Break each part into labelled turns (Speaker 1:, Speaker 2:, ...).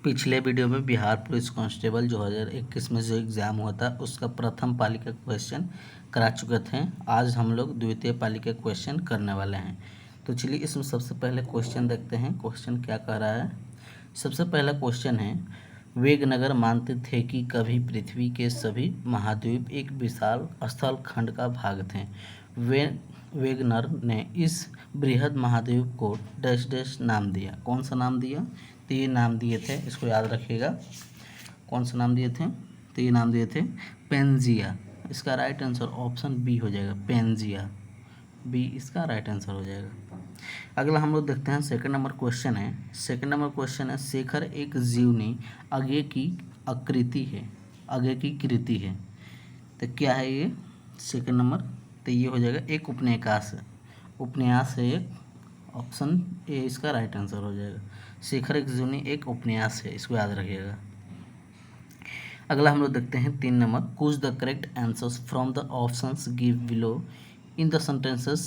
Speaker 1: पिछले वीडियो में Bihar police constable 2021 में जो एग्ज़ाम हुआ था उसका प्रथम पाली का क्वेश्चन करा चुके थे। आज हम लोग द्वितीय पाली का क्वेश्चन करने वाले हैं। तो चलिए इसमें सबसे पहले क्वेश्चन देखते हैं। क्वेश्चन क्या कह रहा है। सबसे पहला क्वेश्चन है, वेगनगर मानते थे कि कभी पृथ्वी के सभी महाद्वीप एक विशाल स्थल खंड का भाग थे। वेगनर ने इस बृहद महाद्वीप को डैश डैश नाम दिया। कौन सा नाम दिया? तो ये नाम दिए थे, इसको याद रखिएगा। कौन सा नाम दिए थे? तो ये नाम दिए थे पेंजिया। इसका राइट आंसर ऑप्शन बी हो जाएगा, पेंजिया। बी इसका राइट आंसर हो जाएगा। अगला हम लोग देखते हैं सेकंड नंबर क्वेश्चन है। सेकंड नंबर क्वेश्चन है, शेखर एक जीवनी आगे की आकृति है, आगे की कृति है। तो क्या है ये सेकंड नंबर? तो ये हो जाएगा एक उपन्यास है। उपन्यास है एक, ऑप्शन ए इसका राइट आंसर हो जाएगा। शेखर एक जीवनी एक उपन्यास है, इसको याद रखिएगा। अगला हम लोग देखते हैं 3 number, choose the correct answers from the options give below in the sentences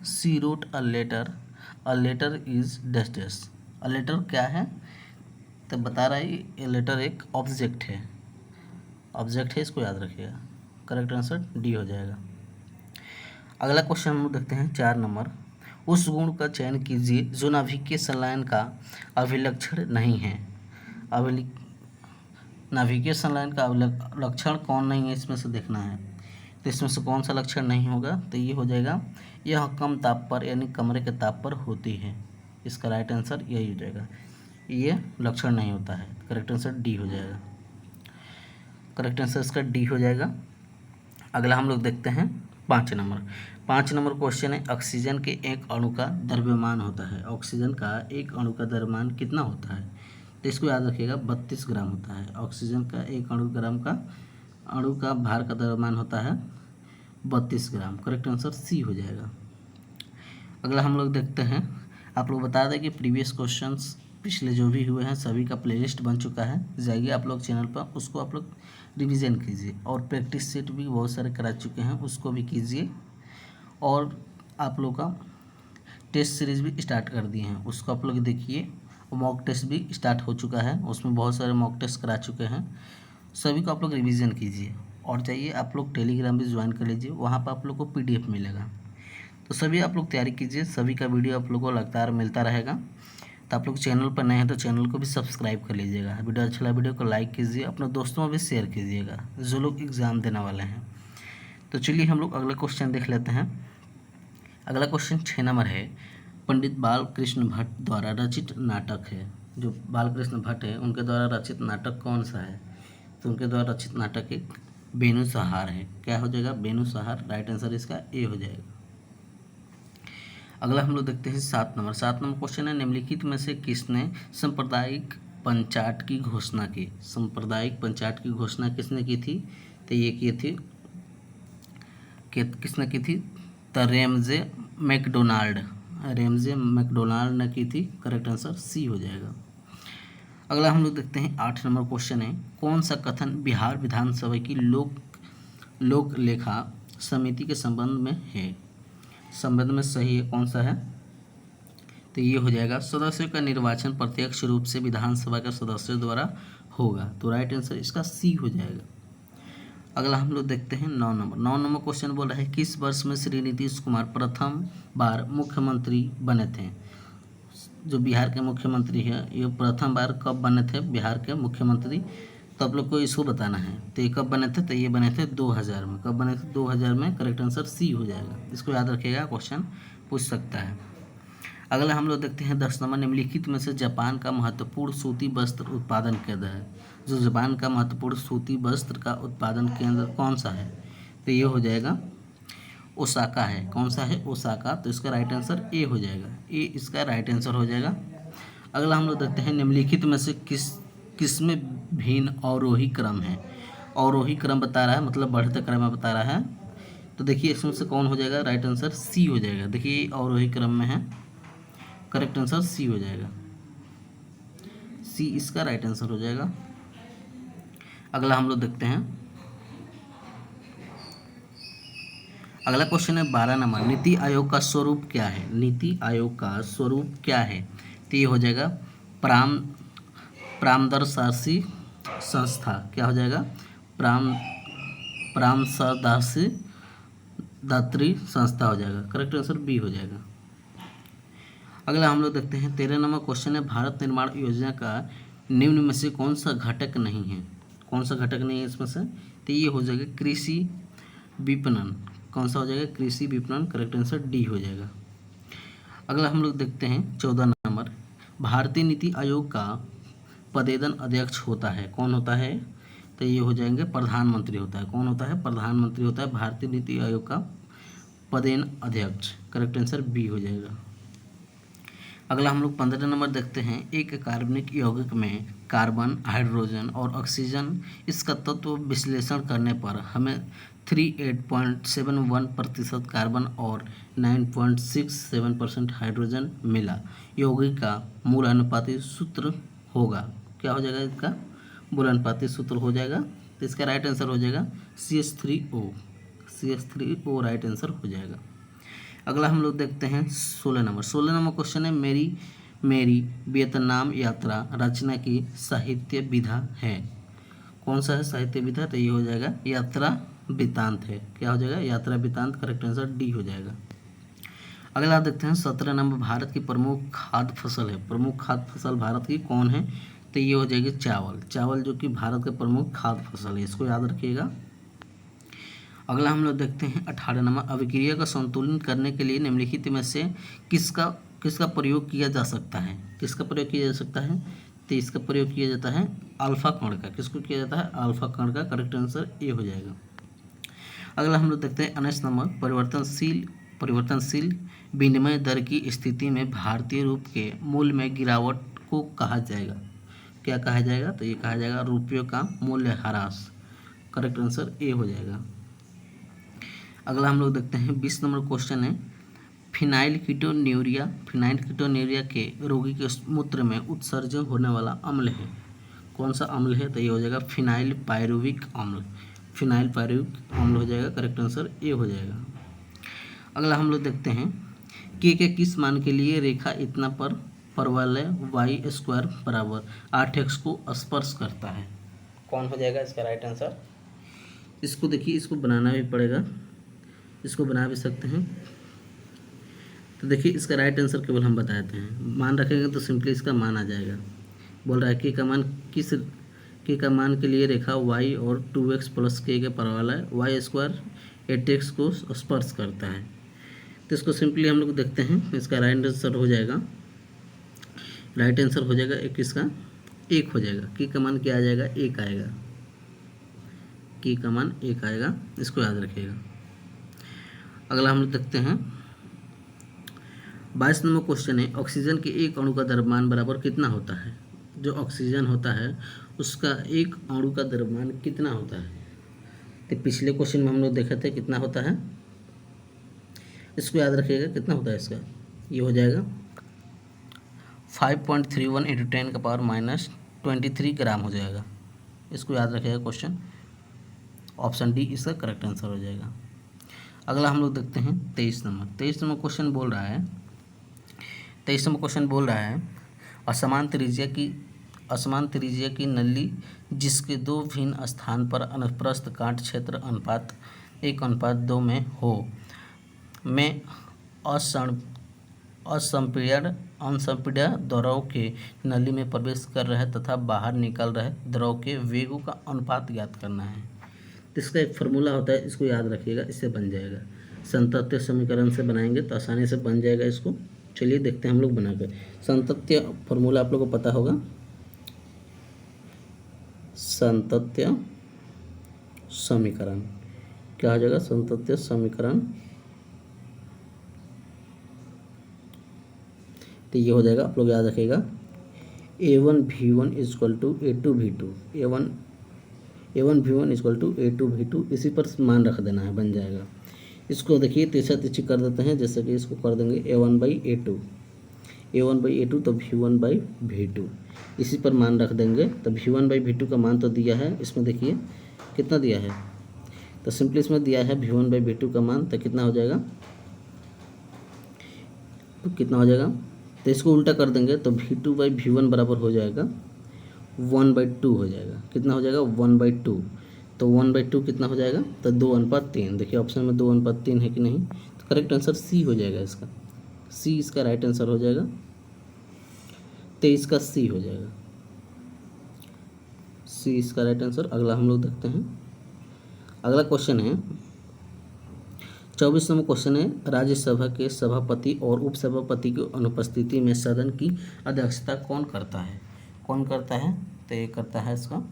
Speaker 1: see root a letter is dash dash. A letter क्या है? तो बता रहा है ये लेटर एक ऑब्जेक्ट है, ऑब्जेक्ट है, इसको याद रखिएगा। करेक्ट आंसर डी हो जाएगा। अगला क्वेश्चन हम लोग देखते हैं 4 नंबर, उस गुण का चयन कीजिए जो नाभिकीय संलयन का अभिलक्षण नहीं है। नाभिकीय संलयन का लक्षण कौन नहीं है, इसमें से देखना है। तो इसमें से कौन सा लक्षण नहीं होगा? तो ये हो जाएगा, यह कम ताप पर यानी कमरे के ताप पर होती है। इसका राइट आंसर यही हो जाएगा, ये लक्षण नहीं होता है। करेक्ट आंसर डी हो जाएगा। करेक्ट आंसर इसका डी हो जाएगा। अगला हम लोग देखते हैं 5 नंबर। 5 नंबर क्वेश्चन है, ऑक्सीजन के एक अणु का द्रव्यमान होता है। ऑक्सीजन का एक अणु का द्रव्यमान कितना होता है? तो इसको याद रखिएगा, 32 ग्राम होता है। ऑक्सीजन का एक अणु का भार का द्रव्यमान होता है 32 ग्राम। करेक्ट आंसर सी हो जाएगा। अगला हम लोग देखते हैं, आप लोग बता दें कि प्रीवियस क्वेश्चंस पिछले जो भी हुए हैं सभी का प्लेलिस्ट बन चुका है, जाइए आप लोग चैनल पर, उसको आप लोग रिवीजन कीजिए। और प्रैक्टिस सेट भी बहुत सारे करा चुके हैं, उसको भी कीजिए। और आप लोग का टेस्ट सीरीज़ भी स्टार्ट कर दिए हैं, उसको आप लोग देखिए। मॉक टेस्ट भी स्टार्ट हो चुका है, उसमें बहुत सारे मॉक टेस्ट करा चुके हैं, सभी को आप लोग रिवीजन कीजिए। और चाहिए आप लोग टेलीग्राम भी ज्वाइन कर लीजिए, वहाँ पर आप लोग को PDF मिलेगा। तो सभी आप लोग तैयारी कीजिए, सभी का वीडियो आप लोग को लगातार मिलता रहेगा। तो आप लोग चैनल पर नए हैं तो चैनल को भी सब्सक्राइब कर लीजिएगा। वीडियो अच्छा लगा वीडियो को लाइक कीजिए, अपने दोस्तों में भी शेयर कीजिएगा जो लोग एग्ज़ाम देने वाले हैं। तो चलिए हम लोग अगला क्वेश्चन देख लेते हैं। अगला क्वेश्चन 6 नंबर है, पंडित बालकृष्ण भट्ट द्वारा रचित नाटक है। जो बालकृष्ण भट्ट है उनके द्वारा रचित नाटक कौन सा है? तो उनके द्वारा रचित नाटक एक बेनुसहार है। क्या हो जाएगा? बेनुसहार। राइट आंसर इसका ए हो जाएगा। अगला हम लोग देखते हैं 7 नंबर। 7 नंबर क्वेश्चन है, निम्नलिखित में से किसने सांप्रदायिक पंचाट की घोषणा की? सांप्रदायिक पंचाट की घोषणा किसने की थी? तो ये की थी, किसने की थी? तो रेमजे मैकडोनाल्ड ने की थी। करेक्ट आंसर सी हो जाएगा। अगला हम लोग देखते हैं 8 नंबर क्वेश्चन है, कौन सा कथन बिहार विधानसभा की लोक लेखा समिति के संबंध में सही है? कौन सा है? तो ये हो जाएगा, सदस्यों का निर्वाचन प्रत्यक्ष रूप से विधानसभा के सदस्यों द्वारा होगा। तो राइट आंसर इसका सी हो जाएगा। अगला हम लोग देखते हैं 9 नंबर। 9 नंबर क्वेश्चन बोल रहा है, किस वर्ष में श्री नीतीश कुमार प्रथम बार मुख्यमंत्री बने थे? जो बिहार के मुख्यमंत्री है, ये प्रथम बार कब बने थे बिहार के मुख्यमंत्री? तो आप लोग को इसको बताना है। तो ये कब बने थे? तो ये बने थे 2000 में। कब बने थे? 2000 में। करेक्ट आंसर सी हो जाएगा। इसको याद रखिएगा, क्वेश्चन पूछ सकता है। अगला हम लोग देखते हैं 10 नंबर, निम्नलिखित में से जापान का महत्वपूर्ण सूती वस्त्र उत्पादन केंद्र है। जो जापान का महत्वपूर्ण सूती वस्त्र का उत्पादन केंद्र कौन सा है? तो ये हो जाएगा ओसाका है। कौन सा है? ओसाका। तो इसका राइट आंसर ए हो जाएगा। ए इसका राइट आंसर हो जाएगा। अगला हम लोग देखते हैं, निम्नलिखित में से किसमें भिन्न अवरोही क्रम है? अवरोही क्रम बता रहा है, मतलब बढ़ते क्रम में बता रहा है। तो देखिए इसमें से कौन हो जाएगा? राइट आंसर सी हो जाएगा। देखिए अवरोही क्रम में है। करेक्ट आंसर सी हो जाएगा। सी इसका राइट आंसर हो जाएगा। अगला हम लोग देखते हैं, अगला क्वेश्चन है 12 नंबर, नीति आयोग का स्वरूप क्या है? नीति आयोग का स्वरूप क्या है? तो ये हो जाएगा प्रामदर्शी संस्था, क्या हो जाएगा, प्रामसदासी दात्री संस्था हो जाएगा। करेक्ट आंसर बी हो जाएगा। अगला हम लोग देखते हैं 13 नंबर क्वेश्चन है, भारत निर्माण योजना का निम्न में से कौन सा घटक नहीं है। कौन सा घटक नहीं है इसमें से, तो ये हो जाएगा कृषि विपणन। कौन सा हो जाएगा, कृषि विपणन। करेक्ट आंसर डी हो जाएगा। अगला हम लोग देखते हैं 14 नंबर, भारतीय नीति आयोग का पदेन अध्यक्ष होता है, कौन होता है, तो ये हो जाएंगे प्रधानमंत्री होता है। कौन होता है, प्रधानमंत्री होता है भारतीय नीति आयोग का पदेन अध्यक्ष। करेक्ट आंसर बी हो जाएगा। अगला हम लोग 15 नंबर देखते हैं, एक कार्बनिक यौगिक में कार्बन, हाइड्रोजन और ऑक्सीजन, इसका तत्व विश्लेषण करने पर हमें 38.71% कार्बन और 9.67% हाइड्रोजन मिला। यौगिक का मूल अनुपाती सूत्र होगा, क्या हो जाएगा, इसका मूल अनुपाती सूत्र हो जाएगा, तो इसका राइट आंसर हो जाएगा CH3O। CH3O राइट आंसर हो जाएगा। अगला हम लोग देखते हैं 16 नंबर। 16 नंबर क्वेश्चन है, मेरी वियतनाम यात्रा रचना की साहित्य विधा है। कौन सा है साहित्य विधा, तो ये हो जाएगा यात्रा वृत्तांत है। क्या हो जाएगा, यात्रा वृत्तांत। करेक्ट आंसर डी हो जाएगा। अगला देखते हैं 17 नंबर, भारत की प्रमुख खाद्य फसल है। प्रमुख खाद्य फसल भारत की कौन है, तो ये हो जाएगी चावल। चावल जो कि भारत के प्रमुख खाद्य फसल है, इसको याद रखिएगा। अगला हम लोग देखते हैं 18 नंबर, अभिक्रिया का संतुलन करने के लिए निम्नलिखित में से किसका प्रयोग किया जा सकता है। किसका प्रयोग किया जा सकता है, तो इसका प्रयोग किया जाता है अल्फा कण का। किसको किया जाता है, अल्फा कण का। करेक्ट आंसर ए हो जाएगा। अगला हम लोग देखते हैं 19 नंबर, परिवर्तनशील विनिमय दर की स्थिति में भारतीय रूप के मूल्य में गिरावट को कहा जाएगा। क्या कहा जाएगा, तो ये कहा जाएगा रुपयों का मूल्य ह्रास। करेक्ट आंसर ए हो जाएगा। अगला हम लोग देखते हैं 20 नंबर क्वेश्चन है, फिनाइल कीटोन्यूरिया के रोगी के मूत्र में उत्सर्जन होने वाला अम्ल है। कौन सा अम्ल है, तो ये हो जाएगा फिनाइल पायरुविक अम्ल। फिनाइल पायरुविक अम्ल हो जाएगा। करेक्ट आंसर ए हो जाएगा। अगला हम लोग देखते हैं के किस मान के लिए रेखा इतना पर परवलय y² बराबर 8x को स्पर्श करता है। कौन हो जाएगा इसका राइट आंसर। इसको देखिए, इसको बनाना भी पड़ेगा, इसको बना भी सकते हैं। तो देखिए इसका राइट आंसर केवल हम बताते हैं, मान रखेंगे तो सिंपली इसका मान आ जाएगा। बोल रहा है के का मान के लिए रेखा y और 2x प्लस के परवलय y² 8x को स्पर्श करता है। तो इसको सिंपली हम लोग देखते हैं, इसका राइट आंसर हो जाएगा, राइट आंसर हो जाएगा एक, इसका 1 हो जाएगा। के का मान क्या आ जाएगा, 1 आएगा। के का मान 1 आएगा, इसको याद रखिएगा। अगला हम लोग देखते हैं 22 नंबर क्वेश्चन है, ऑक्सीजन के एक अणु का द्रव्यमान बराबर कितना होता है। जो ऑक्सीजन होता है उसका एक अणु का द्रव्यमान कितना होता है। तो पिछले क्वेश्चन में हम लोग देखे थे कितना होता है, इसको याद रखिएगा कितना होता है इसका। ये हो जाएगा 5.31 × 10⁻⁻23 ग्राम हो जाएगा। इसको याद रखिएगा क्वेश्चन, ऑप्शन डी इसका करेक्ट आंसर हो जाएगा। अगला हम लोग देखते हैं 23 नंबर। 23 नंबर क्वेश्चन बोल रहा है असमान त्रिज्या की नली जिसके दो भिन्न स्थान पर अनुप्रस्थ काट क्षेत्र अनुपात 1:2 में हो, में असंपीड्य द्रव के नली में प्रवेश कर रहे तथा बाहर निकल रहे द्रव के वेगों का अनुपात ज्ञात करना है। तो इसका एक फार्मूला होता है, इसको याद रखिएगा, इससे बन जाएगा। संतत्य समीकरण से बनाएंगे तो आसानी से बन जाएगा इसको। चलिए देखते हैं हम लोग बनाकर। संतत्य फार्मूला आप लोगों को पता होगा, संतत्य समीकरण क्या हो जाएगा, संतत्य समीकरण। तो ये हो जाएगा, आप लोग याद रखिएगा A1V1 = A2V2, A1V1 = A2V2, इसी पर मान रख देना है, बन जाएगा। इसको देखिए तीसरा तीसरी कर देते हैं, जैसे कि इसको कर देंगे A1/A2, तो V1/V2 इसी पर मान रख देंगे। तो V1/V2 का मान तो दिया है, इसमें देखिए कितना दिया है, तो सिंपली इसमें दिया है V1/V2 का मान, तो कितना हो जाएगा, तो इसको उल्टा कर देंगे तो V2/V1 बराबर हो जाएगा 1/2 हो जाएगा। कितना हो जाएगा? 1/2। तो 1/2 कितना हो जाएगा? तो 2:3। देखिए ऑप्शन में 2:3 है कि नहीं, तो करेक्ट आंसर सी हो जाएगा इसका। सी इसका राइट आंसर हो जाएगा। 23 का सी हो जाएगा। सी इसका राइट आंसर। अगला हम लोग देखते हैं। अगला क्वेश्चन है 24 नंबर क्वेश्चन है, राज्यसभा के सभापति और उपसभापति की अनुपस्थिति में सदन की अध्यक्षता कौन करता है? कौन करता है? तो ये करता है इसका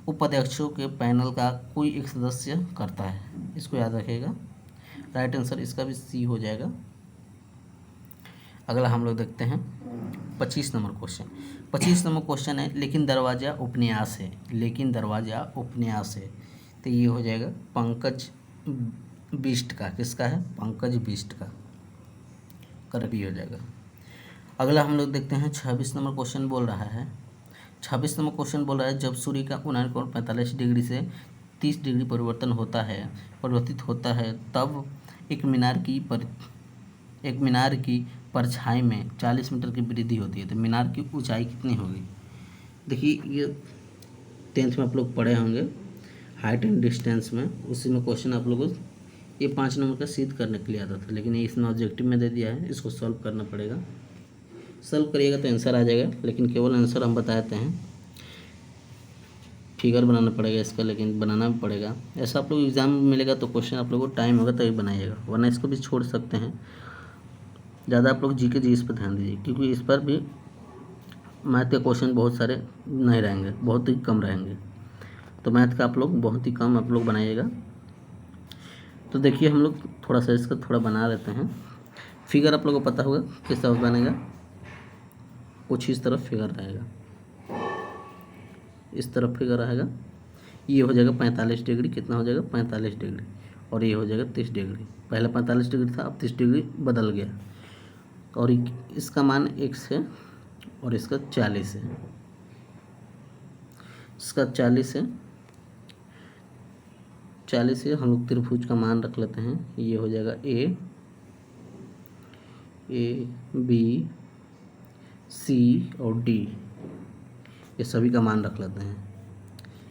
Speaker 1: उपाध्यक्षों के पैनल का कोई एक सदस्य करता है। इसको याद रखिएगा। राइट आंसर इसका भी सी हो जाएगा। अगला हम लोग देखते हैं 25 नंबर क्वेश्चन। 25 नंबर क्वेश्चन है, लेकिन दरवाज़ा उपन्यास है। लेकिन दरवाज़ा उपन्यास है, तो ये हो जाएगा पंकज बिष्ट का। किसका है? पंकज बिष्ट का। करेक्ट हो जाएगा। अगला हम लोग देखते हैं 26 नंबर क्वेश्चन बोल रहा है। 26 नंबर क्वेश्चन बोल रहा है, जब सूर्य का 49.45 डिग्री से 30 डिग्री परिवर्तित होता है तब एक मीनार की परछाई में 40 मीटर की वृद्धि होती है। तो मीनार की ऊंचाई कितनी होगी? देखिए ये 10th में आप लोग पढ़े होंगे हाइट एंड डिस्टेंस में। उसी में क्वेश्चन आप लोगों को ये 5 नंबर का सिद्ध करने के लिए आता था, लेकिन ये इसमें ऑब्जेक्टिव में दे दिया है। इसको सॉल्व करना पड़ेगा। सॉल्व करिएगा तो आंसर आ जाएगा, लेकिन केवल आंसर हम बताते हैं। फिगर बनाना पड़ेगा इसका, लेकिन बनाना भी पड़ेगा। ऐसा आप लोग एग्जाम में मिलेगा तो क्वेश्चन आप लोगों को टाइम होगा तभी बनाइएगा, वरना इसको भी छोड़ सकते हैं। ज़्यादा आप लोग जीके जी इस पर ध्यान दीजिए, क्योंकि इस पर भी मैथ के क्वेश्चन बहुत सारे नहीं रहेंगे, बहुत ही कम रहेंगे। तो मैथ का आप लोग बहुत ही कम आप लोग बनाइएगा। तो देखिए हम लोग थोड़ा सा इसका थोड़ा बना लेते हैं। फिगर आप लोगों को पता होगा किस तरह बनेगा। कुछ इस तरफ फिगर रहेगा, इस तरफ फिगर रहेगा। ये हो जाएगा 45 डिग्री। कितना हो जाएगा? 45 डिग्री। और ये हो जाएगा 30 डिग्री। पहले 45 डिग्री था, अब 30 डिग्री बदल गया। और इसका मान x है और इसका 40 है। इसका 40 है, 40 से हम लोग त्रिभुज का मान रख लेते हैं। ये हो जाएगा ए बी सी और डी, ये सभी का मान रख लेते हैं।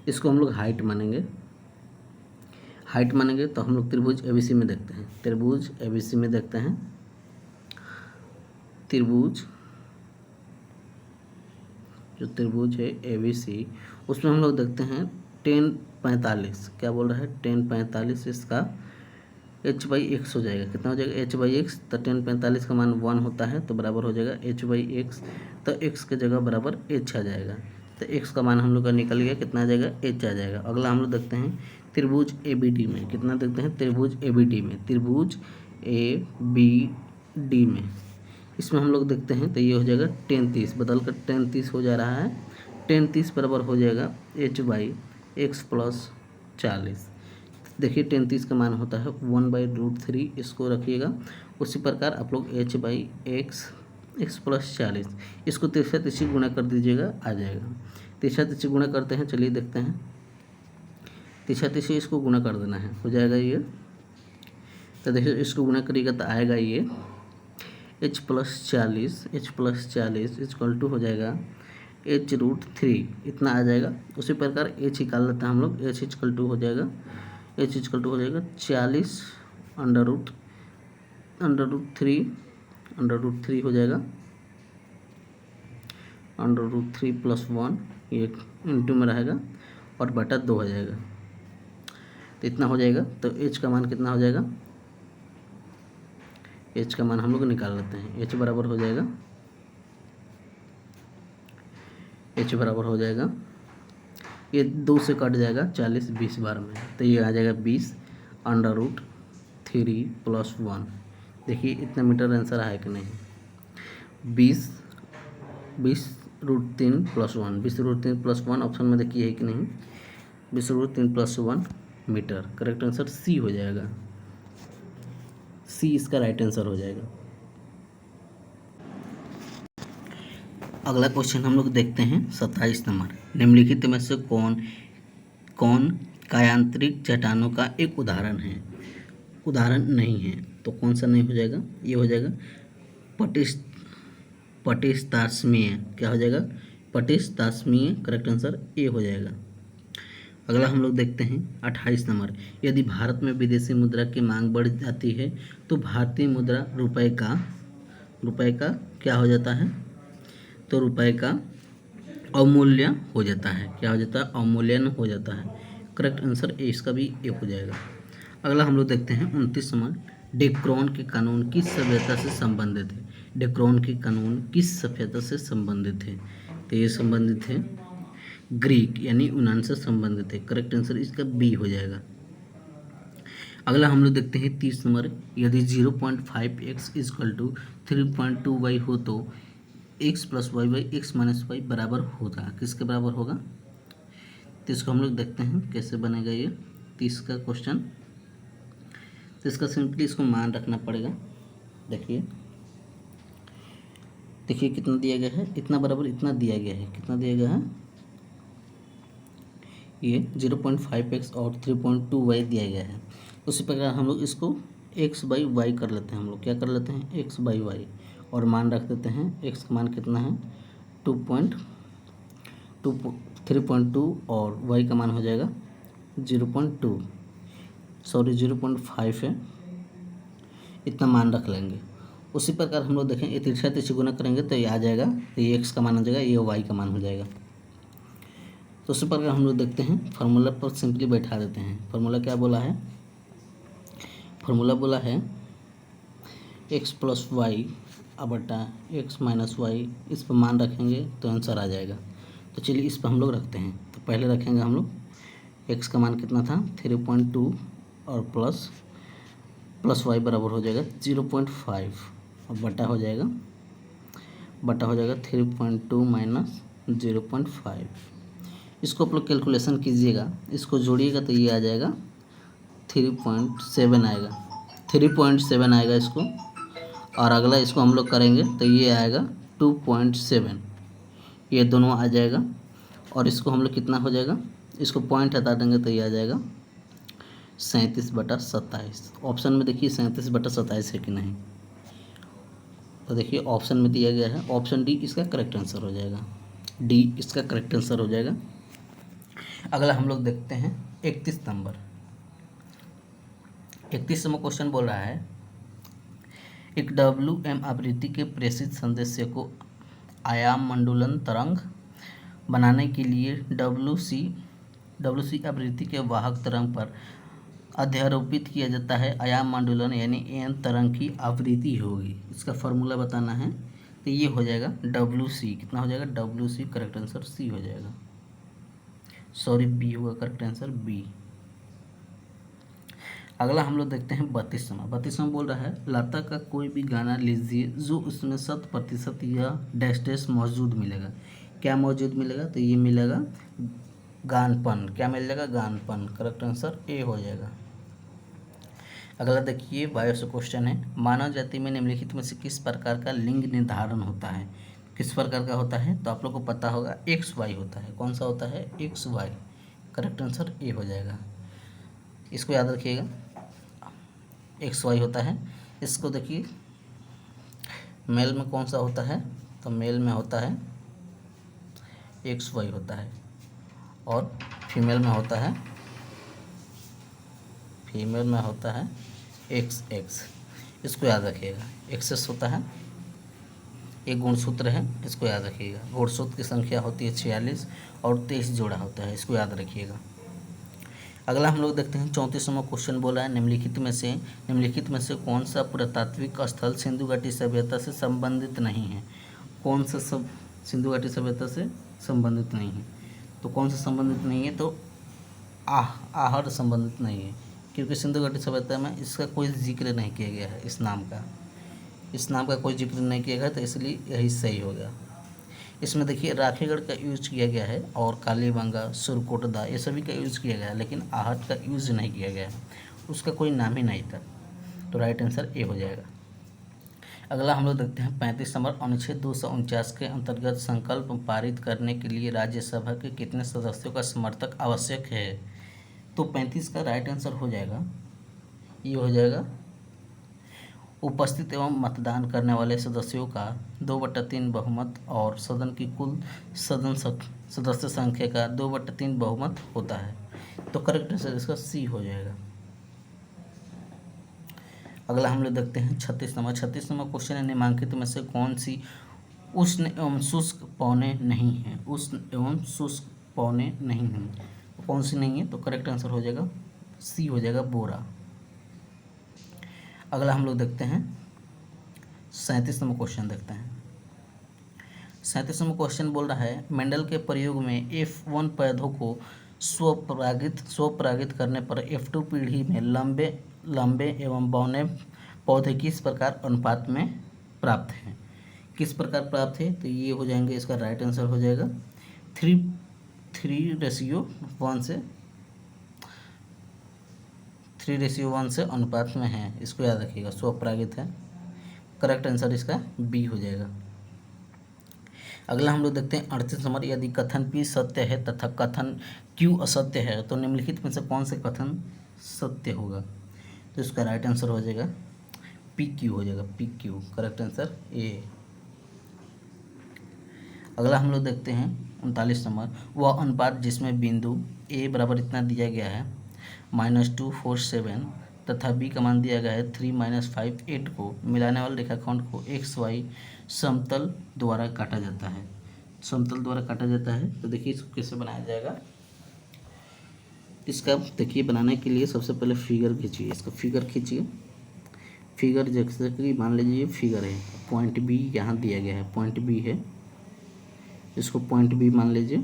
Speaker 1: इसको हम लोग हाइट मानेंगे। हाइट मानेंगे तो हम लोग त्रिभुज एबीसी में देखते हैं। त्रिभुज एबीसी में देखते हैं। जो त्रिभुज है एबीसी, उसमें हम लोग देखते हैं 10/45। क्या बोल रहा है? 10/45। इसका h/x हो जाएगा। कितना हो जाएगा? h/x। तो 10/45 का मान 1 होता है, तो बराबर हो जाएगा h/x। तो x के जगह बराबर h आ जाएगा। तो x का मान हम लोग का निकल गया। कितना आ जाएगा? h आ जाएगा। अगला हम लोग देखते हैं त्रिभुज ABD में। कितना देखते हैं? त्रिभुज ABD में। त्रिभुज ABD में इसमें हम लोग देखते हैं, तो ये हो जाएगा 10/30। बदल कर 10/30 हो जा रहा है। 10/30 बराबर हो जाएगा h/x + 40। देखिए 10/30 का मान होता है 1/√3। इसको रखिएगा। उसी प्रकार आप लोग h/x + 40, इसको 30 गुणा कर दीजिएगा, आ जाएगा। 30 गुणा करते हैं। चलिए देखते हैं। 30 इसको गुणा कर देना है, हो जाएगा ये। तो देखिए इसको गुणा करिएगा तो आएगा ये h + 40 इक्वल टू हो जाएगा h√3। इतना आ जाएगा। उसी प्रकार h निकाल लेते हैं हम लोग। h इक्वल टू हो जाएगा 40 √3 हो जाएगा। √3 + 1 ये इंटू में रहेगा और बटा 2 हो जाएगा। तो इतना हो जाएगा। तो h का मान कितना हो जाएगा? h का मान हम लोग निकाल लेते हैं। h बराबर हो जाएगा ये 2 से कट जाएगा 40 20 बार में, तो ये आ जाएगा 20 √3 + 1। देखिए इतना मीटर आंसर है कि नहीं? 20 √3 + 1, 20√3 + 1 ऑप्शन में देखिए है कि नहीं? 20√3 + 1 मीटर। करेक्ट आंसर सी हो जाएगा। सी इसका राइट आंसर हो जाएगा। अगला क्वेश्चन हम लोग देखते हैं 27 नंबर। निम्नलिखित में से कौन कायांतरिक चट्टानों का एक उदाहरण नहीं है? तो कौन सा नहीं हो जाएगा? ये हो जाएगा पटिस्ताश्मीय। क्या हो जाएगा? प्रतिष्ठात्मक, करेक्ट आंसर ए हो जाएगा। अगला हम लोग देखते हैं 28 नंबर, यदि भारत में विदेशी मुद्रा की मांग बढ़ जाती है तो भारतीय मुद्रा रुपए का क्या हो जाता है, तो रुपए का अवमूल्य हो जाता है, क्या हो जाता है, अवमूल्यन हो जाता है, करेक्ट आंसर ए, इसका भी ए हो जाएगा। अगला हम लोग देखते हैं 29 नंबर, डेक्रोन के कानून किस सभ्यता से संबंधित है, डेक्रोन के कानून किस सभ्यता से संबंधित है, तो ये संबंधित है ग्रीक यानी यूनान से संबंधित है, करेक्ट आंसर इसका बी हो जाएगा। अगला हम लोग देखते हैं 30 नंबर, यदि 0.5x = 3.2y हो तो x + y/x - y बराबर होगा, किसके बराबर होगा, तो इसको हम लोग देखते हैं कैसे बनेगा ये 30 का क्वेश्चन। तो इसका सिंपली इसको मान रखना पड़ेगा। देखिए कितना दिया गया है, इतना बराबर इतना दिया गया है, कितना दिया गया है, ये 0.5x और 3.2y दिया गया है। उसी प्रकार हम लोग इसको x/y कर लेते हैं, हम लोग क्या कर लेते हैं, x/y, और मान रख देते हैं, x का मान कितना है 3.2 और y का मान हो जाएगा 0.5 है, इतना मान रख लेंगे। उसी प्रकार हम लोग देखें, ये तिरछा तिरछी गुना करेंगे तो ये आ जाएगा, तो ये x का मान हो जाएगा, ये y का मान हो जाएगा। तो उसी प्रकार हम लोग देखते हैं, फार्मूला पर सिंपली बैठा देते हैं। फार्मूला क्या बोला है, फार्मूला बोला है x + y / x - y, इस पर मान रखेंगे तो आंसर आ जाएगा। तो चलिए इस पर हम लोग रखते हैं। तो पहले रखेंगे हम लोग x का मान कितना था 3.2 और प्लस y बराबर हो जाएगा 0.5 और बटा हो जाएगा 3.2 - 0.5। इसको आप लोग कैलकुलेशन कीजिएगा, इसको जोड़िएगा तो ये आ जाएगा 3.7 आएगा, 3.7 आएगा इसको, और अगला इसको हम लोग करेंगे तो ये आएगा 2.7, ये दोनों आ जाएगा। और इसको हम लोग कितना हो जाएगा, इसको पॉइंट हटा देंगे तो ये आ जाएगा 37/27। ऑप्शन में देखिए 37/27 है कि नहीं, तो देखिए ऑप्शन में दिया गया है, ऑप्शन डी इसका करेक्ट आंसर हो जाएगा, डी इसका करेक्ट आंसर हो जाएगा। अगला हम लोग देखते हैं 31 नंबर। 31 नंबर क्वेश्चन बोल रहा है, एक WM आवृत्ति के प्रेषित संदेश को आयाम मंडूलन तरंग बनाने के लिए WC आवृत्ति के वाहक तरंग पर अध्यारोपित किया जाता है आयाम मंडूलन यानी n तरंग की आवृत्ति होगी। इसका फॉर्मूला बताना है, तो ये हो जाएगा WC, कितना हो जाएगा WC, करेक्ट आंसर सी हो जाएगा, सॉरी बी होगा करेक्ट आंसर बी। अगला हम लोग देखते हैं 32 नंबर बोल रहा है, लता का कोई भी गाना लीजिए जो उसमें 100% या डैश मौजूद मिलेगा, क्या मौजूद मिलेगा, तो ये मिलेगा गानपन, क्या मिल जाएगा गानपन, करेक्ट आंसर ए हो जाएगा। अगला देखिए 22 क्वेश्चन है, मानव जाति में निम्नलिखित में से किस प्रकार का लिंग निर्धारण होता है, किस प्रकार का होता है, तो आप लोग को पता होगा XY होता है, कौन सा होता है XY, करेक्ट आंसर ए हो जाएगा। इसको याद रखिएगा XY होता है। इसको देखिए मेल में कौन सा होता है, तो मेल में होता है XY होता है, और फीमेल में होता है XX। इसको याद रखिएगा, एक्सेस होता है, एक गुणसूत्र है, इसको याद रखिएगा। गुणसूत्र की संख्या होती है 46 और 23 जोड़ा होता है, इसको याद रखिएगा। अगला हम लोग देखते हैं 34 नंबर क्वेश्चन बोला है, निम्नलिखित में से कौन सा पुरातात्विक स्थल सिंधु घाटी सभ्यता से संबंधित नहीं है, कौन सा सब सिंधु घाटी सभ्यता से संबंधित नहीं है, तो कौन सा संबंधित नहीं है, तो आहर संबंधित नहीं है, क्योंकि सिंधु घाटी सभ्यता में इसका कोई जिक्र नहीं किया गया है, इस नाम का कोई जिक्र नहीं किया गया, तो इसलिए यही सही हो गया। इसमें देखिए राखीगढ़ का यूज किया गया है, और कालीबंगा, सुरकोटदा, ये सभी का यूज़ किया गया है, लेकिन आहट का यूज़ नहीं किया गया है, उसका कोई नाम ही नहीं था, तो राइट आंसर ए हो जाएगा। अगला हम लोग देखते हैं 35 नंबर, अनुच्छेद 249 के अंतर्गत संकल्प पारित करने के लिए राज्यसभा के कितने सदस्यों का समर्थक आवश्यक है, तो 35 का राइट आंसर हो जाएगा, ये हो जाएगा उपस्थित एवं मतदान करने वाले सदस्यों का 2/3 बहुमत और सदन की कुल सदस्य संख्या का 2/3 बहुमत होता है। तो करेक्ट आंसर इसका सी हो जाएगा। अगला हम लोग देखते हैं 36 नंबर क्वेश्चन है, निम्नलिखित में से कौन सी उष्ण एवं शुष्क पौने नहीं है? उष्ण एवं शुष्क पौने नहीं हैं, तो कौन सी नहीं है? तो करेक्ट आंसर हो जाएगा सी हो जाएगा, बोरा। अगला हम लोग देखते हैं 37 नंबर क्वेश्चन देखते हैं। 37 नंबर क्वेश्चन बोल रहा है, मेंडल के प्रयोग में F1 पौधों को स्वपरागित करने पर F2 पीढ़ी में लंबे एवं बौने पौधे किस प्रकार अनुपात में प्राप्त हैं? किस प्रकार प्राप्त है? तो ये हो जाएंगे, इसका राइट आंसर हो जाएगा 3:1 से अनुपात में है। इसको याद रखिएगा, स्वपरागित है। करेक्ट आंसर इसका बी हो जाएगा। अगला हम लोग देखते हैं 38 नंबर, यदि कथन P सत्य है तथा कथन Q असत्य है तो निम्नलिखित में से कौन से कथन सत्य होगा? तो इसका राइट आंसर हो जाएगा PQ हो जाएगा, PQ। करेक्ट आंसर ए। अगला हम लोग देखते हैं 39 नंबर, वह अनुपात जिसमें बिंदु A बराबर इतना दिया गया है -247 तथा B का मान दिया गया है 3-5 को मिलाने वाले रेखाखंड को XY समतल द्वारा काटा जाता है। समतल द्वारा काटा जाता है, तो देखिए इसको कैसे बनाया जाएगा। इसका देखिए बनाने के लिए सबसे पहले फिगर खींचिए, इसका फिगर खींचिए। फिगर जैसे कि मान लीजिए ये फिगर है, पॉइंट B यहाँ दिया गया है, पॉइंट B है, इसको पॉइंट B मान लीजिए,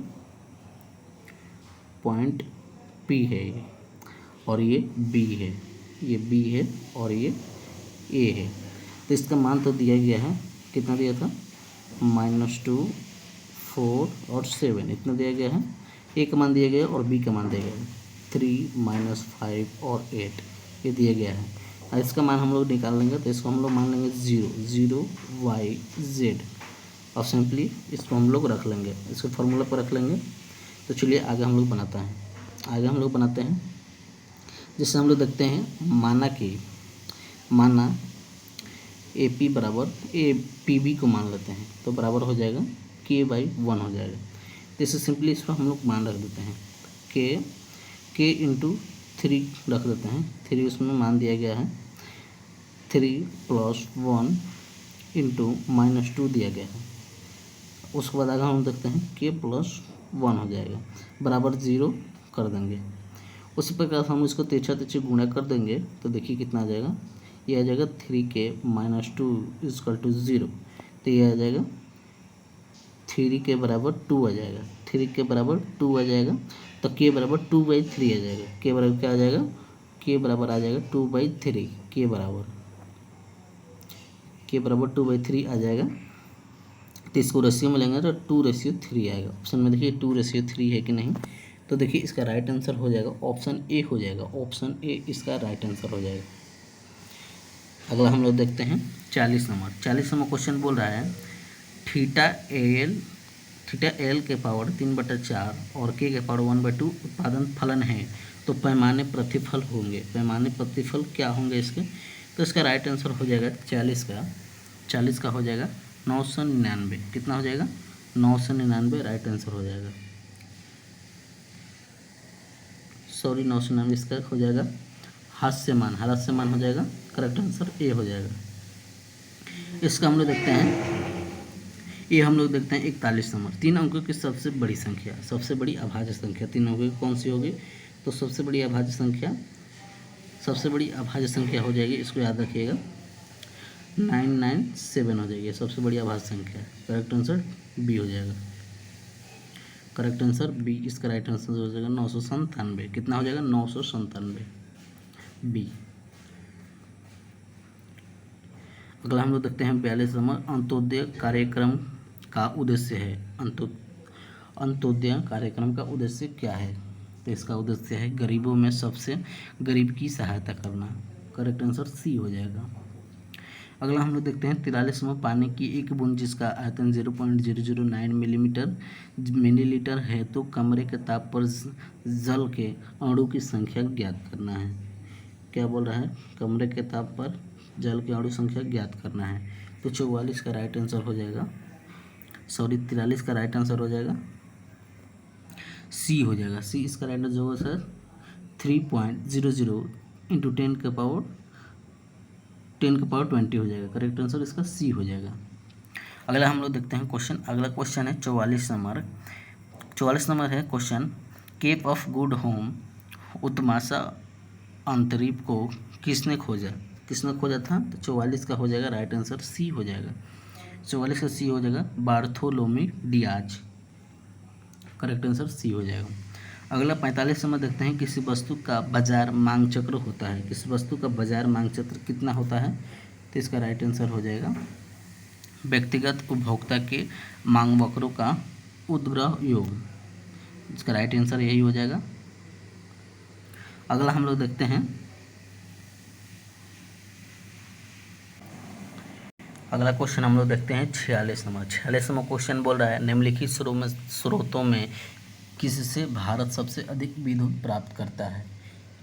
Speaker 1: पॉइंट P है ये, और ये B है, ये B है और ये A है। तो इसका मान तो दिया गया है, कितना दिया था? -2, 4 और 7 इतना दिया गया है। A का मान दिया गया है और B का मान दिया गया है 3, -5 और 8 ये दिया गया है। और इसका मान हम लोग निकाल लेंगे, तो इसको हम लोग मान लेंगे 0 y z और सिंपली इसको हम लोग रख लेंगे, इसको फॉर्मूला पर रख लेंगे। तो चलिए आगे हम लोग बनाते हैं। जिससे हम लोग देखते हैं, माना AP बराबर PB को मान लेते हैं, तो बराबर हो जाएगा K/1 हो जाएगा। तो इससे सिंपली इसको हम लोग मान रख देते हैं, K × 3 रख देते हैं। 3 उसमें मान दिया गया है, 3 + 1 × -2 दिया गया है। उसके बाद आगे हम देखते हैं K+1 हो जाएगा, बराबर 0 कर देंगे। उसी प्रकार हम इसको तिरछा गुणा कर देंगे, तो देखिए कितना आ जाएगा, ये आ जाएगा 3K - 2 = 0। तो ये आ जाएगा 3K बराबर 2 आ जाएगा, 3K बराबर 2 आ जाएगा। तो K बराबर 2/3 आ जाएगा। K बराबर क्या आ जाएगा? K बराबर आ जाएगा 2/3। K बराबर 2/3 आ जाएगा। तो इसको रेशियो में लेंगे तो 2:3 आएगा। ऑप्शन में देखिए 2:3 है कि नहीं, तो देखिए इसका राइट आंसर हो जाएगा ऑप्शन ए हो जाएगा। ऑप्शन ए इसका राइट आंसर हो जाएगा। अगला हम लोग देखते हैं 40 नंबर क्वेश्चन बोल रहा है, थीटा एल के पावर 3/4 और के के पावर 1/2 उत्पादन फलन है, तो पैमाने प्रतिफल होंगे। पैमाने प्रतिफल क्या होंगे इसके? तो इसका राइट आंसर हो जाएगा 40 का हो जाएगा 999। कितना हो जाएगा? 999 राइट आंसर हो जाएगा। 999 इसका हो जाएगा हास्यमान हो जाएगा। करेक्ट आंसर ए हो जाएगा। इसका हम लोग देखते हैं, ये हम लोग देखते हैं 41 नंबर, 3 अंकों की सबसे बड़ी अभाज्य संख्या 3 अंकों की कौन सी होगी? तो सबसे बड़ी अभाज्य संख्या हो जाएगी, इसको याद रखिएगा 997 हो जाएगी, सबसे बड़ी अभाज्य संख्या। करेक्ट आंसर बी हो जाएगा। करेक्ट आंसर बी, इसका राइट आंसर हो जाएगा 997। कितना हो जाएगा? 997 बी। अगला हम लोग देखते हैं 42 नंबर, अंत्योदय कार्यक्रम का उद्देश्य है। अंत्योदय कार्यक्रम का उद्देश्य क्या है? तो इसका उद्देश्य है गरीबों में सबसे गरीब की सहायता करना। करेक्ट आंसर सी हो जाएगा। अगला हम लोग देखते हैं 43 नंबर, पानी की एक बूंद जिसका आयतन 0.009 मिलीलीटर है, तो कमरे के ताप पर जल के अणु की संख्या ज्ञात करना है। क्या बोल रहा है? कमरे के ताप पर जल की अणु संख्या ज्ञात करना है। तो 44 का राइट आंसर हो जाएगा, 43 का राइट आंसर हो जाएगा सी हो जाएगा। सी इसका राइट आंसर होगा सर 3.00 इंटू 10 का पावर 20 हो जाएगा। करेक्ट आंसर इसका सी हो जाएगा। अगला हम लोग देखते हैं क्वेश्चन। अगला क्वेश्चन है 44 नंबर। 44 नंबर है question, cape of good hope उत्माशा अंतरीप को किसने खोजा था? तो 44 का हो जाएगा राइट आंसर सी हो जाएगा। 44 का सी हो जाएगा बार्थोलोमी डियाज। करेक्ट आंसर सी हो जाएगा। अगला 45 नंबर देखते हैं, किसी वस्तु का बाजार मांग चक्र होता है। किसी वस्तु का बाजार मांग चक्र कितना होता है? तो इसका राइट आंसर हो जाएगा व्यक्तिगत उपभोक्ता के मांग वक्रों का उद्ग्रह योग। इसका राइट आंसर यही हो जाएगा। अगला हम लोग देखते हैं, अगला क्वेश्चन हम लोग देखते हैं 46 नंबर। 46 नंबर क्वेश्चन बोल रहा है, निम्नलिखित स्रोतों में किससे भारत सबसे अधिक विद्युत प्राप्त करता है?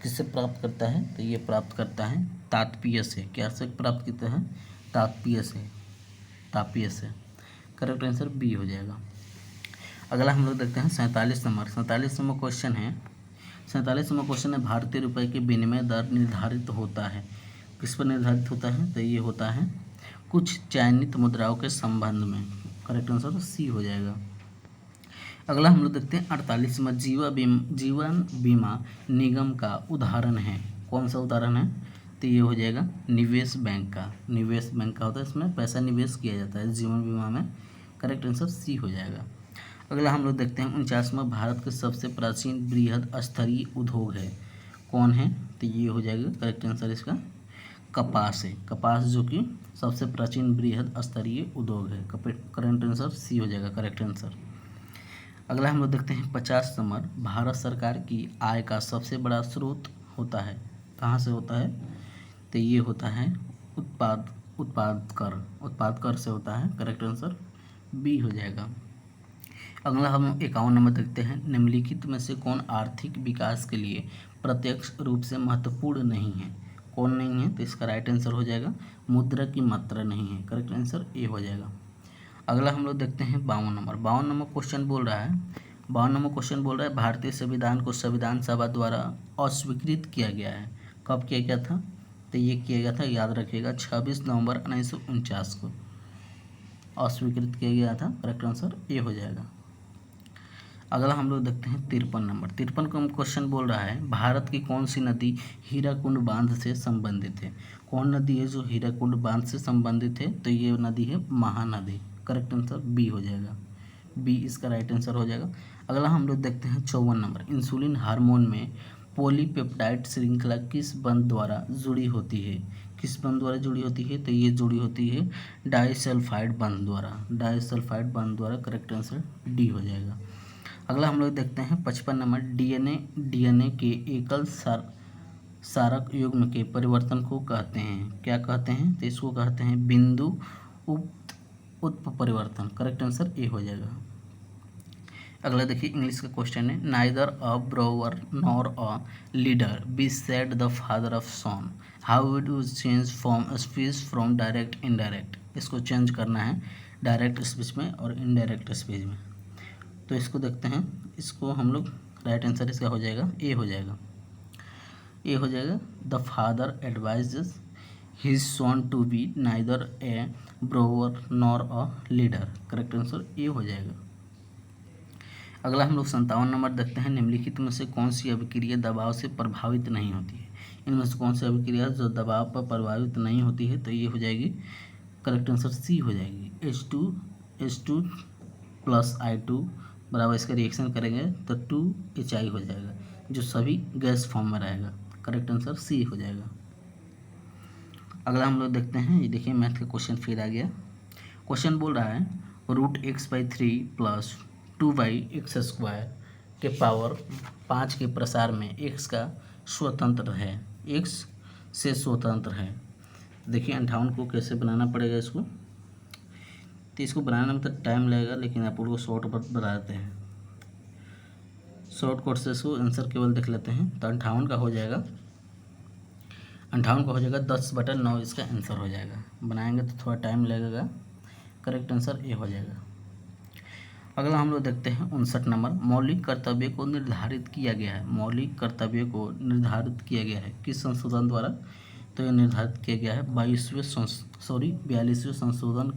Speaker 1: किससे प्राप्त करता है? तो ये प्राप्त करता है तापीय से। क्या से प्राप्त करता है? तापीय से। तापीय से। करेक्ट आंसर बी हो जाएगा। अगला हम लोग देखते हैं 47 नंबर। 47 नंबर क्वेश्चन है, 47 नंबर क्वेश्चन है, भारतीय रुपये के विनिमय दर निर्धारित होता है। किस पर निर्धारित होता है? तो ये होता है कुछ चयनित मुद्राओं के संबंध में। करेक्ट आंसर तो सी हो जाएगा। अगला हम लोग देखते हैं 48 में, जीवन बीमा निगम का उदाहरण है। कौन सा उदाहरण है? तो ये हो जाएगा निवेश बैंक का। निवेश बैंक का होता है, इसमें पैसा निवेश किया जाता है जीवन बीमा में। करेक्ट आंसर सी हो जाएगा। अगला हम लोग देखते हैं 49वां, भारत के सबसे प्राचीन बृहद स्तरीय उद्योग है। कौन है? तो ये हो जाएगा करेक्ट आंसर इसका कपास है। कपास जो कि सबसे प्राचीन बृहद स्तरीय उद्योग है। करेक्ट आंसर सी हो जाएगा। Correct answer. अगला हम लोग देखते हैं 50 नंबर, भारत सरकार की आय का सबसे बड़ा स्रोत होता है। कहाँ से होता है? तो ये होता है उत्पाद कर से होता है। करेक्ट आंसर बी हो जाएगा। अगला हम 51 नंबर देखते हैं, निम्नलिखित में से कौन आर्थिक विकास के लिए प्रत्यक्ष रूप से महत्वपूर्ण नहीं है? कौन नहीं है? तो इसका राइट आंसर हो जाएगा मुद्रा की मात्रा नहीं है। करेक्ट आंसर ए हो जाएगा। अगला हम लोग देखते हैं 52 नंबर। 52 नंबर क्वेश्चन बोल रहा है, 52 नंबर क्वेश्चन बोल रहा है, भारतीय संविधान को संविधान सभा द्वारा अस्वीकृत किया गया है। कब किया गया था? तो ये किया गया था, याद रखिएगा, 26 नवंबर 1949 को अस्वीकृत किया गया था। करेक्ट आंसर ए हो जाएगा। अगला हम लोग देखते हैं 53 नंबर। 53 का क्वेश्चन बोल रहा है, भारत की कौन सी नदी हीराकुंड बांध से संबंधित है? कौन नदी है जो हीराकुंड बांध से संबंधित है? तो ये नदी है महानदी। करेक्ट आंसर बी हो जाएगा। बी इसका राइट आंसर हो जाएगा। अगला हम लोग देखते हैं 54 नंबर, इंसुलिन हार्मोन में पॉलीपेप्टाइड श्रृंखला किस बंध द्वारा जुड़ी होती है? किस बंध द्वारा जुड़ी होती है? तो ये जुड़ी होती है डाइसल्फाइड बंध द्वारा। डाइसल्फाइड बंध द्वारा। करेक्ट आंसर डी हो जाएगा। अगला हम लोग देखते हैं 55 नंबर, डीएनए के एकल सारक युग्म के परिवर्तन को कहते हैं। क्या कहते हैं? तो इसको कहते हैं बिंदु उत्परिवर्तन। करेक्ट आंसर ए हो जाएगा। अगला देखिए इंग्लिश का क्वेश्चन है, neither a borrower nor a lender be said the father of son, how would you change from speech from direct indirect? इसको चेंज करना है डायरेक्ट स्पीच में और इनडायरेक्ट स्पीच में। तो इसको देखते हैं, इसको हम लोग राइट आंसर इसका हो जाएगा ए हो जाएगा। ए हो जाएगा, the father advises his son to be neither a borrower nor a lender. Correct answer A हो जाएगा। अगला हम लोग 57 नंबर देखते हैं, निम्नलिखित में से कौन सी अभिक्रिया दबाव से प्रभावित नहीं होती है? इनमें से कौन सी अभिक्रिया जो दबाव पर प्रभावित नहीं होती है? तो ये हो जाएगी करेक्ट आंसर सी हो जाएगी। H2 प्लस I2 बराबर, इसका रिएक्शन करेंगे तो 2HI हो जाएगा, जो सभी गैस फॉर्म में रहेगा। करेक्ट आंसर सी हो जाएगा। अगला हम लोग देखते हैं, ये देखिए मैथ का क्वेश्चन फिर आ गया। क्वेश्चन बोल रहा है, √x/3 प्लस 2x² के पावर 5 के प्रसार में x का स्वतंत्र है, x से स्वतंत्र है। देखिए 58 को कैसे बनाना पड़ेगा इसको, तो इसको बनाने में तो टाइम लगेगा, लेकिन आप लोग को शॉर्ट बता देते हैं। शॉर्ट कट से इसको आंसर केवल देख लेते हैं। तो 58 का हो जाएगा 58 का हो जाएगा 10/9, इसका आंसर हो जाएगा। बनाएंगे तो थोड़ा टाइम लगेगा। करेक्ट आंसर ए हो जाएगा। अगला हम लोग देखते हैं 59 नंबर, मौलिक कर्तव्य को निर्धारित किया गया है। मौलिक कर्तव्य को निर्धारित किया गया है किस संशोधन द्वारा? तो ये निर्धारित किया गया है 42वें संशोधन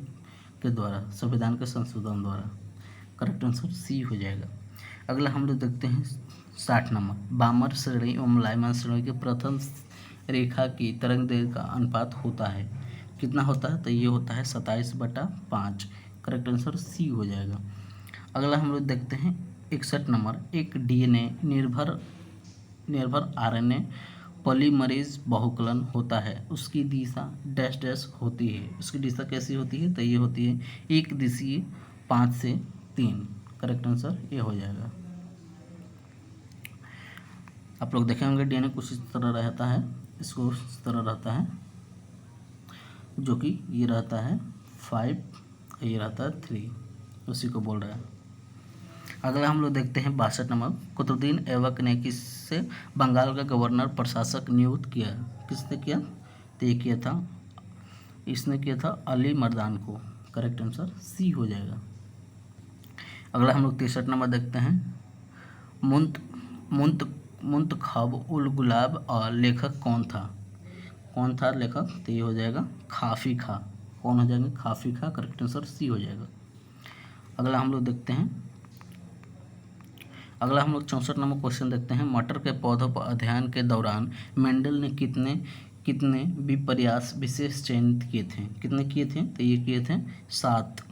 Speaker 1: के द्वारा, संविधान के संशोधन द्वारा। करेक्ट आंसर सी हो जाएगा। अगला हम लोग देखते हैं 60 नंबर, वामन श्रेणी एवं मलायमान श्रेणी के प्रथम रेखा की तरंग दैर्घ्य का अनुपात होता है, कितना होता है? तो ये होता है 27/5। करेक्ट आंसर सी हो जाएगा। अगला हम लोग देखते हैं 61 नंबर, एक डीएनए निर्भर आरएनए पॉलीमरेज बहुकलन होता है, उसकी दिशा डैश डैश होती है। उसकी दिशा कैसी होती है? तो ये होती है एक दिशीय 5 से 3। करेक्ट आंसर ये हो जाएगा। आप लोग देखे होंगे डीएनए कुछ इस तरह रहता है, इसको इस तरह रहता है, जो कि ये रहता है 5, ये रहता है 3, उसी को बोल रहा है। अगला हम लोग देखते हैं 62 नंबर, कुतुबुद्दीन ऐबक ने किससे बंगाल का गवर्नर प्रशासक नियुक्त किया? किसने किया? तो ये किया था, इसने किया था अली मर्दान को। करेक्ट आंसर सी हो जाएगा। अगला हम लोग 63 नंबर देखते हैं, मुंतखब उल गुलाब और लेखक कौन था? कौन था लेखक? तो ये हो जाएगा खाफी खा। कौन हो जाएंगे? खाफी खा। करेक्ट आंसर सी हो जाएगा। अगला हम लोग देखते हैं, अगला हम लोग 64 नंबर क्वेश्चन देखते हैं, मटर के पौधों पर अध्ययन के दौरान मेंडल ने कितने विपर्यास विशेष चयनित किए थे? कितने किए थे? तो ये किए थे 7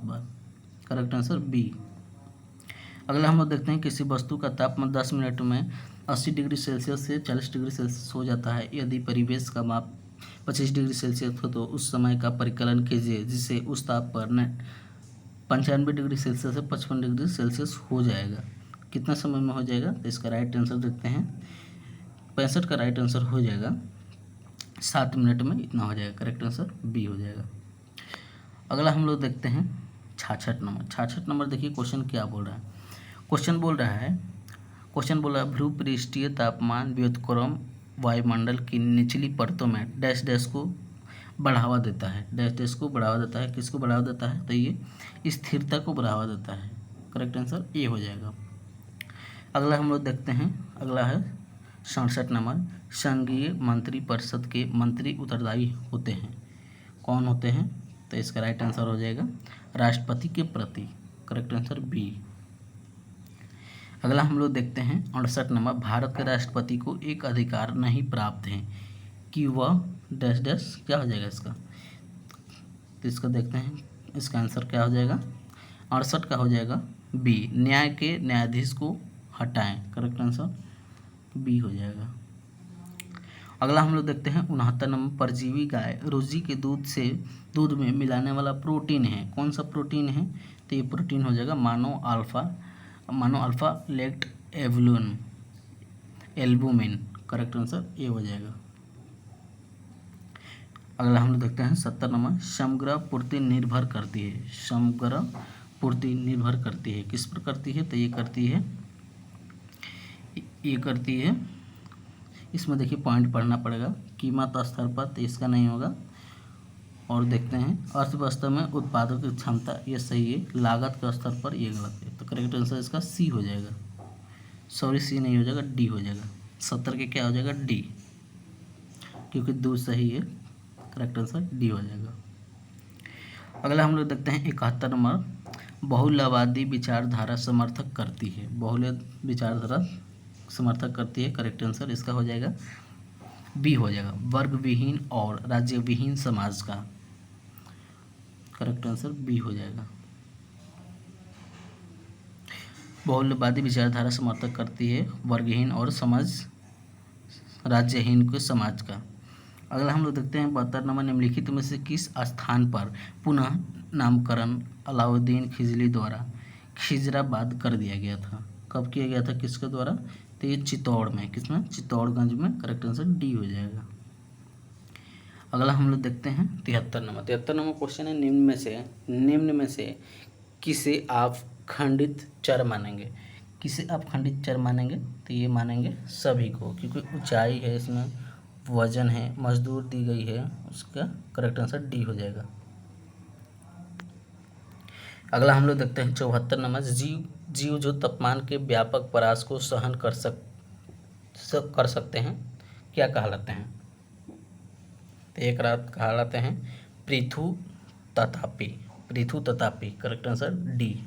Speaker 1: बार। Correct answer B. अगला हम लोग देखते हैं, किसी वस्तु का तापमान 10 मिनट में 80 डिग्री सेल्सियस से 40 डिग्री सेल्सियस हो जाता है। यदि परिवेश का माप 25 डिग्री सेल्सियस हो तो उस समय का परिकलन कीजिए जिससे उस ताप पर 95 डिग्री सेल्सियस से 55 डिग्री सेल्सियस हो जाएगा। कितना समय में हो जाएगा? तो इसका राइट आंसर देखते हैं, 65 का राइट आंसर हो जाएगा 7 मिनट में इतना हो जाएगा। करेक्ट आंसर बी हो जाएगा। अगला हम लोग देखते हैं 66 नंबर। 66 नंबर देखिए क्वेश्चन क्या बोल रहा है। क्वेश्चन बोल रहा है भूपृष्ठीय तापमान व्युत्क्रम वायुमंडल की निचली परतों में डैश डैश को बढ़ावा देता है। डैश डैश को बढ़ावा देता है। किसको बढ़ावा देता है? तो ये स्थिरता को बढ़ावा देता है। करेक्ट आंसर ए हो जाएगा। अगला हम लोग देखते हैं, अगला है 67 नंबर, संघीय मंत्री परिषद के मंत्री उत्तरदायी होते हैं। कौन होते हैं? तो इसका राइट आंसर हो जाएगा राष्ट्रपति के प्रति। Correct answer B. अगला हम लोग देखते हैं 68 नंबर, भारत के राष्ट्रपति को एक अधिकार नहीं प्राप्त है कि वह डैश डैश क्या हो जाएगा इसका? तो इसका देखते हैं, इसका आंसर क्या हो जाएगा? 68 का हो जाएगा बी, न्याय के न्यायाधीश को हटाएं। करेक्ट आंसर बी हो जाएगा। अगला हम लोग देखते हैं 69 नंबर, परजीवी गाय रोजी के दूध में मिलाने वाला प्रोटीन है। कौन सा प्रोटीन है? तो ये प्रोटीन हो जाएगा मानो alpha lactalbumin. Correct answer A हो जाएगा। अगला हम लोग देखते हैं 70 नंबर, समग्र पूर्ति निर्भर करती है। समग्र पूर्ति निर्भर करती है, किस पर करती है? तो ये करती है, इसमें देखिए पॉइंट पढ़ना पड़ेगा, कीमत स्तर पर, तो इसका नहीं होगा। और देखते हैं अर्थव्यवस्था में उत्पादों की क्षमता, ये सही है। लागत के स्तर पर ये गलत है। तो करेक्ट आंसर इसका सी हो जाएगा। सॉरी सी नहीं हो जाएगा, डी हो जाएगा। 70 के क्या हो जाएगा? डी, क्योंकि दो सही है। करेक्ट आंसर डी हो जाएगा। अगला हम लोग देखते हैं 71 नंबर, बहुलवादी विचारधारा समर्थक करती है। बहुल विचारधारा समर्थक करती है। करेक्ट आंसर इसका हो जाएगा बी हो जाएगा, वर्ग विहीन और राज्य विहीन समाज का। करेक्ट आंसर बी हो जाएगा। बहुलवादी विचारधारा समर्थक करती है वर्गहीन और राज्यहीन के समाज का। अगला हम लोग देखते हैं 72 नंबर, निम्नलिखित में से किस स्थान पर पुनः नामकरण अलाउद्दीन खिजली द्वारा खिजराबाद कर दिया गया था? कब किया गया था? किसके द्वारा? तो ये चित्तौड़ में। किसमें? चित्तौड़गंज में। करेक्ट आंसर डी हो जाएगा। अगला हम लोग देखते हैं 73 नंबर। 73 नंबर क्वेश्चन है, निम्न में से किसे आप खंडित चर मानेंगे? किसे आप खंडित चर मानेंगे? तो ये मानेंगे सभी को, क्योंकि ऊंचाई है इसमें, वजन है, मजदूर दी गई है, उसका करेक्ट आंसर डी हो जाएगा। अगला हम लोग देखते हैं 74 नंबर, जीव जो तापमान के व्यापक परास को सहन कर सकते हैं क्या कहलाते हैं? तो एक रात कहलाते हैं पृथु तथापि करेक्ट आंसर डी।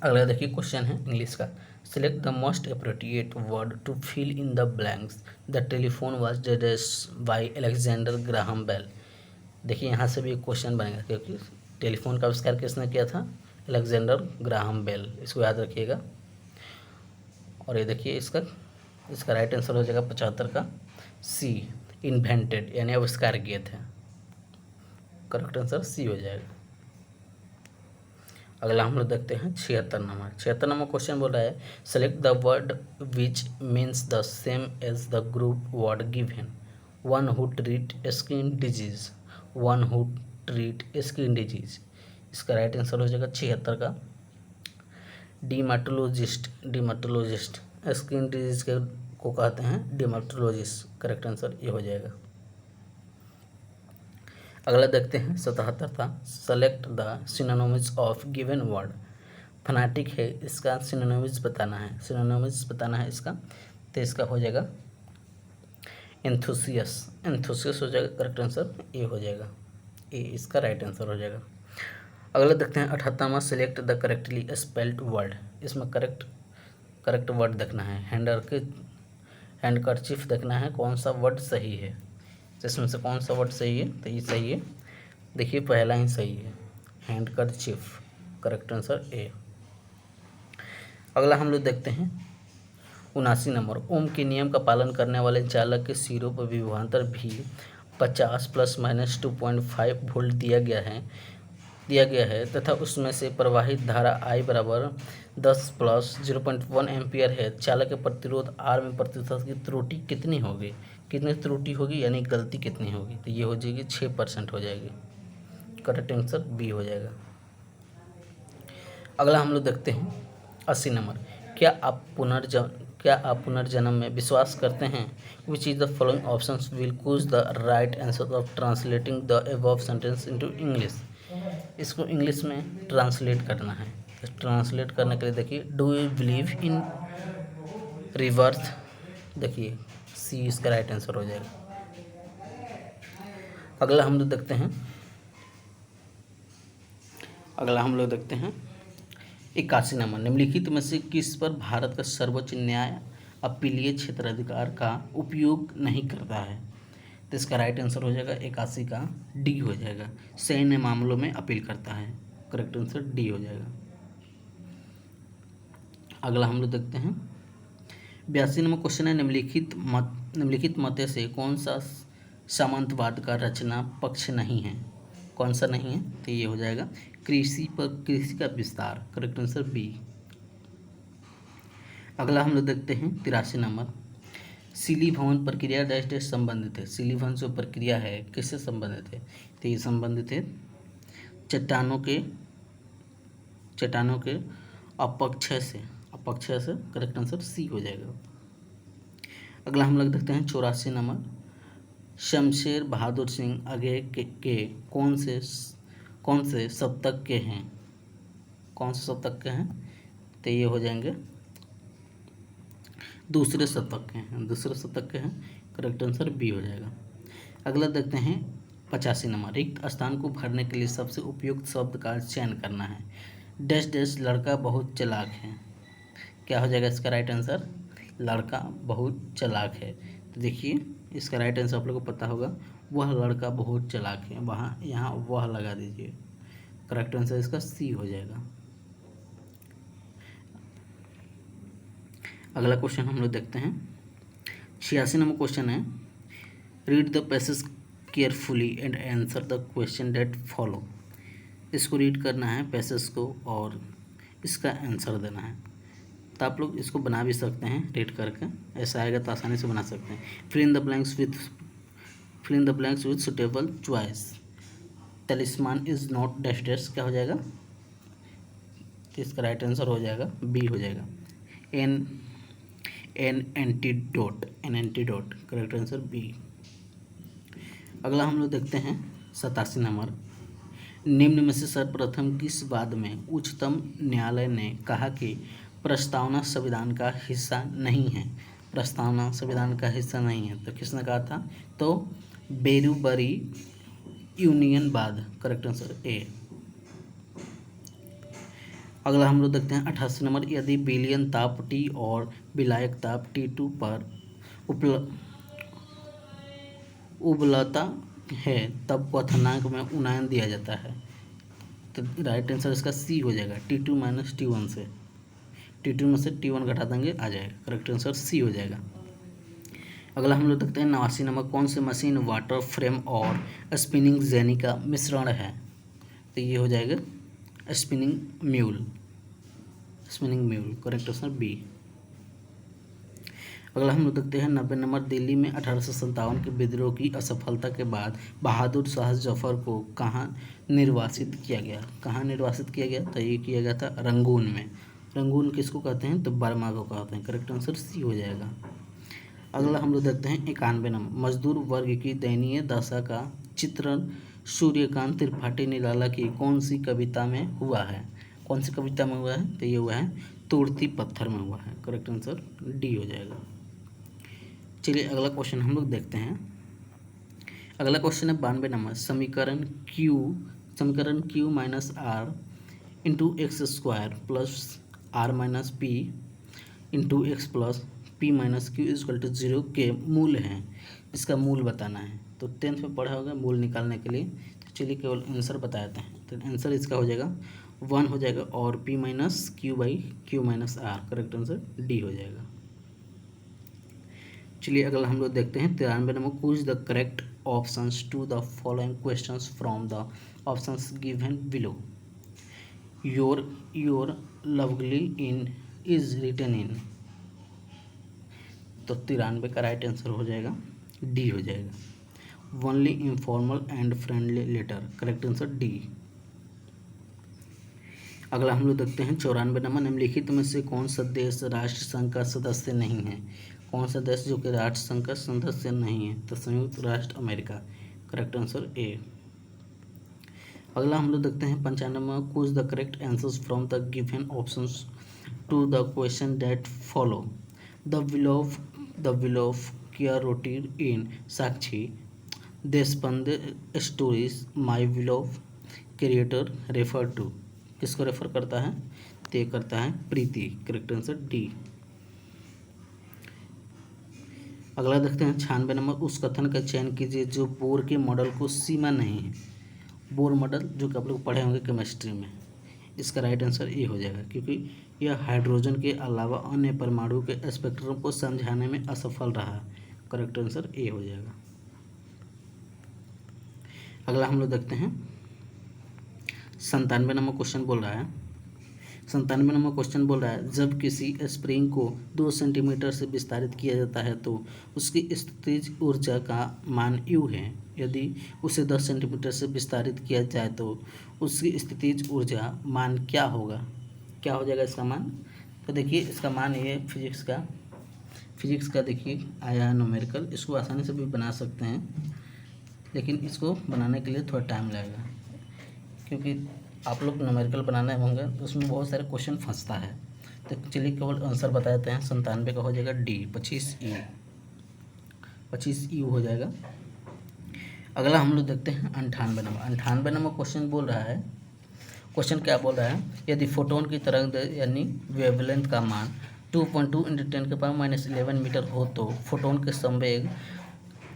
Speaker 1: अगला देखिए क्वेश्चन है इंग्लिश का, select the most appropriate word to fill in the blanks, the telephone was designed by Alexander Graham Bell. देखिए यहाँ से भी एक क्वेश्चन बनेगा, क्योंकि टेलीफोन का आविष्कार किसने किया था? अलेक्जेंडर ग्राहम बेल, इसको याद रखिएगा। और ये देखिए इसका राइट आंसर हो जाएगा 75 का सी, इन्वेंटेड यानी आविष्कार किए थे, करेक्ट आंसर सी हो जाएगा। अगला हम लोग देखते हैं 76 नंबर क्वेश्चन बोल रहा है, select the word which means the same as the group word given, one who treat skin disease, one who treat skin disease. इसका राइट आंसर हो जाएगा 76 का डीमाटोलॉजिस्ट स्किन डिजीज को कहते हैं डीमाटोलॉजिस्ट, करेक्ट आंसर ये हो जाएगा। अगला देखते हैं 77 था, select the synonyms of given word, fanatic है, इसका सिनोनिम्स बताना है इसका, तो इसका हो जाएगा एंथुसियस हो जाएगा, करेक्ट आंसर ए हो जाएगा, ए इसका राइट आंसर हो जाएगा। अगला देखते हैं 78वां, select the correctly spelled word, इसमें करेक्ट वर्ड देखना है, हैंडकरचीफ देखना है कौन सा वर्ड सही है, तो इसमें से कौन सा वर्ड सही है? तो ये सही है, देखिए पहला ही सही है, हैंडकरचीफ, करेक्ट आंसर ए। अगला हम लोग देखते हैं 79 नंबर, ओम के नियम का पालन करने वाले चालक के सिरों पर विभवांतर भी 50 ± 2.5 वोल्ट दिया गया है तथा उसमें से प्रवाहित धारा I बराबर 10 + 0.1 एम्पियर है, चालक के प्रतिरोध R में प्रतिशत की त्रुटि कितनी होगी? कितनी त्रुटि होगी यानी गलती कितनी होगी? तो ये हो जाएगी 6% हो जाएगी, करेक्ट आंसर बी हो जाएगा। अगला हम लोग देखते हैं 80 नंबर, क्या आप पुनर्जन्म में विश्वास करते हैं? Which is the following options will choose the right answer of translating the above sentence into English. इसको इंग्लिश में ट्रांसलेट करना है, ट्रांसलेट करने के लिए देखिए, डू यू बिलीव इन रिवर्थ, देखिए सी इसका राइट आंसर हो जाएगा। अगला हम लोग देखते हैं 81 नंबर, निम्नलिखित में से किस पर भारत का सर्वोच्च न्याय अपीलीय क्षेत्राधिकार का उपयोग नहीं करता है? तो इसका राइट आंसर हो जाएगा 81 का डी हो जाएगा, सैन्य मामलों में अपील करता है, करेक्ट आंसर डी हो जाएगा। अगला हम लोग देखते हैं 82 नंबर क्वेश्चन है, निम्नलिखित मत से कौन सा सामंतवाद का रचना पक्ष नहीं है? कौन सा नहीं है? तो ये हो जाएगा कृषि का विस्तार, करेक्ट आंसर बी। अगला हम लोग देखते हैं 83 नंबर, सिली भवन प्रक्रिया डैश संबंधित है, सिली भवन जो प्रक्रिया है किससे संबंधित है? तो ये संबंधित है चट्टानों के अपक्षय से, करेक्ट आंसर सी हो जाएगा। अगला हम लोग देखते हैं 84 नंबर, शमशेर बहादुर सिंह आगे के कौन से शतक के हैं? तो ये हो जाएंगे दूसरे शतक के हैं, करेक्ट आंसर बी हो जाएगा। अगला देखते हैं 85 नंबर, रिक्त स्थान को भरने के लिए सबसे उपयुक्त शब्द का चयन करना है, डैश लड़का बहुत चालाक है, क्या हो जाएगा इसका राइट आंसर? लड़का बहुत चालाक है। तो देखिए इसका राइट आंसर आप लोगों को पता होगा, वह लड़का बहुत चालाक है, यहाँ वह लगा दीजिए, करेक्ट आंसर इसका सी हो जाएगा। अगला क्वेश्चन हम लोग देखते हैं 86 नंबर क्वेश्चन है, read the passage carefully and answer the question that follow. इसको रीड करना है पैसेज को और इसका आंसर देना है। तो आप लोग इसको बना भी सकते हैं रीड करके, ऐसा आएगा तो आसानी से बना सकते हैं। Fill in the blanks with suitable choice, talisman is not dash, क्या हो जाएगा? तो इसका राइट आंसर हो जाएगा बी हो जाएगा, an antidote, correct answer B. अगला हम लोग देखते हैं 87 नंबर, निम्न में से सर्वप्रथम किस वाद में उच्चतम न्यायालय ने कहा कि प्रस्तावना संविधान का हिस्सा नहीं है? प्रस्तावना संविधान का हिस्सा नहीं है, तो किसने कहा था? तो बेरूबरी यूनियन वाद, करेक्ट आंसर ए। अगला हम लोग देखते हैं 88 नंबर, यदि विलयन ताप T और विलायक ताप T2 पर उबलता है तब क्वथनांक में उन्नयन दिया जाता है। तो राइट आंसर इसका सी हो जाएगा, T2 माइनस T1 से, T2 में से T1 घटा देंगे आ जाएगा, करेक्ट आंसर सी हो जाएगा। अगला हम लोग देखते हैं 89 नंबर, कौन सी मशीन वाटर फ्रेम और स्पिनिंग जेनी का मिश्रण है? तो ये हो जाएगा spinning mule, correct answer B. अगला हम लोग देखते हैं 90 नंबर, दिल्ली में 1857 के विद्रोह की असफलता के बाद बहादुर शाह जफर को कहाँ निर्वासित किया गया? तो ये किया गया था रंगून में। रंगून किसको कहते हैं? तो बर्मा को कहते हैं, करेक्ट आंसर सी हो जाएगा। अगला हम लोग देखते हैं 91 नंबर, मजदूर वर्ग की दयनीय दशा का चित्रण सूर्यकांत त्रिपाठी निराला की कौन सी कविता में हुआ है? तो ये हुआ है तोड़ती पत्थर में हुआ है, करेक्ट आंसर डी हो जाएगा। चलिए अगला क्वेश्चन हम लोग देखते हैं। अगला क्वेश्चन है 92 नंबर, समीकरण Q minus R into X square plus R minus P into X plus P minus Q equal to 0 के मूल हैं, इसका मूल बताना है। तो 10th में पढ़ा होगा मूल निकालने के लिए, तो चलिए केवल आंसर बता देते हैं। तो आंसर इसका हो जाएगा 1 हो जाएगा और p minus Q by Q minus R, correct answer D हो जाएगा। चलिए अगला हम लोग देखते हैं 93 number, choose the correct options to the following questions from the options given below. Your lovely in is written in, तो 93 का राइट आंसर हो जाएगा डी हो जाएगा। Only informal and friendly letter, correct answer D. अगला हम लोग देखते हैं 94 नंबर, निम्नलिखित में से कौन सा देश राष्ट्र संघ का सदस्य नहीं है? कौन सा देश जो कि राष्ट्र संघ का सदस्य नहीं है? तो संयुक्त राष्ट्र अमेरिका, करेक्ट आंसर ए। अगला हम लोग देखते हैं 95 में, choose the correct answers from the given options to the question that follow. The will of किया रोटीर इन साक्षी, देशबंद stories, my will of creator refer to, किसको रेफर करता है? तो करता है प्रीति, करेक्ट आंसर डी। अगला देखते हैं 96 नंबर, उस कथन का चयन कीजिए जो बोर के मॉडल को सीमा नहीं है। बोर मॉडल जो कि आप लोग पढ़े होंगे केमिस्ट्री में, इसका राइट आंसर ए हो जाएगा, क्योंकि यह हाइड्रोजन के अलावा अन्य परमाणु के स्पेक्ट्रम को समझाने में असफल रहा, करेक्ट आंसर ए हो जाएगा। अगला हम लोग देखते हैं 97 नंबर क्वेश्चन बोल रहा है, 97 नंबर क्वेश्चन बोल रहा है, जब किसी स्प्रिंग को 2 सेंटीमीटर से विस्तारित किया जाता है तो उसकी स्थितिज ऊर्जा का मान U है। यदि उसे 10 सेंटीमीटर से विस्तारित किया जाए तो उसकी स्थितिज ऊर्जा मान क्या होगा? क्या हो जाएगा इसका मान? तो देखिए इसका मान ये फिजिक्स का देखिए आया है न्यूमेरिकल, इसको आसानी से भी बना सकते हैं, लेकिन इसको बनाने के लिए थोड़ा टाइम लगेगा, क्योंकि आप लोग न्यूमेरिकल बनाने होंगे तो उसमें बहुत सारे क्वेश्चन फंसता है। तो चलिए केवल आंसर बता देते हैं, 97 का हो जाएगा डी, 25 यू हो जाएगा। अगला हम लोग देखते हैं 98 नंबर। 98 नंबर क्वेश्चन बोल रहा है, क्वेश्चन क्या बोल रहा है, यदि फोटोन की तरंग यानी वेवलेंथ का मान 2.2 × 10⁻11 मीटर हो तो फोटोन के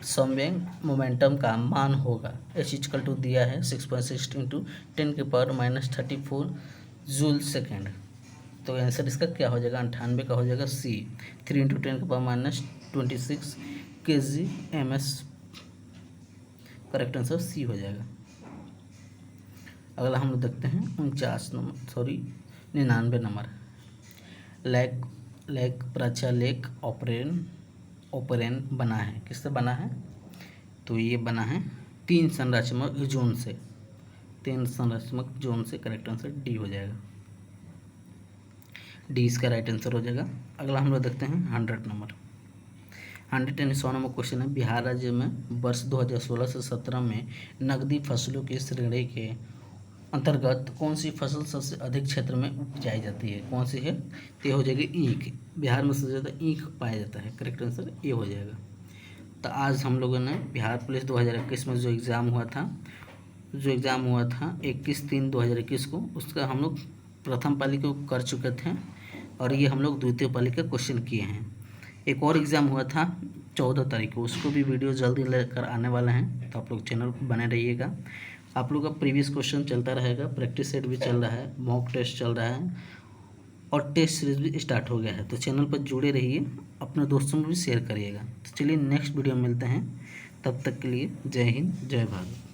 Speaker 1: संवेग मोमेंटम का मान होगा। h दिया है 6.6 × 10⁻34 जूल सेकेंड। तो आंसर इसका क्या हो जाएगा? 98 का हो जाएगा सी, 3 × 10⁻26 kg/ms, करेक्ट आंसर सी हो जाएगा। अगला हम लोग देखते हैं 99 नंबर, लेक प्राचा लेक ओपरेन बना है, किससे बना है? तो ये बना है 3 संरचनात्मक जोन से, करेक्ट आंसर डी हो जाएगा। डी इसका राइट आंसर हो जाएगा। अगला हम लोग देखते हैं 100 नंबर। 100 नंबर क्वेश्चन है, बिहार राज्य में वर्ष 2016 से 17 में नकदी फसलों की श्रेणी के अंतर्गत कौन सी फसल सबसे अधिक क्षेत्र में उपजाई जाती है? कौन सी है? तो ये हो जाएगी ईख। बिहार में सबसे ज़्यादा ईख पाया जाता है। करेक्ट आंसर ये हो जाएगा। तो आज हम लोगों ने बिहार पुलिस 2021 में जो एग्ज़ाम हुआ था 21/3/2021 को, उसका हम लोग प्रथम पाली को कर चुके थे और ये हम लोग द्वितीय पाली का क्वेश्चन किए हैं। एक और एग्ज़ाम हुआ था 14 तारीख को, उसको भी वीडियो जल्दी लेकर आने वाला है, तो आप लोग चैनल पर बने रहिएगा। आप लोग का प्रीवियस क्वेश्चन चलता रहेगा, प्रैक्टिस सेट भी चल रहा है, मॉक टेस्ट चल रहा है और टेस्ट सीरीज भी स्टार्ट हो गया है। तो चैनल पर जुड़े रहिए, अपने दोस्तों में भी शेयर करिएगा। तो चलिए नेक्स्ट वीडियो में मिलते हैं, तब तक के लिए जय हिंद जय भारत।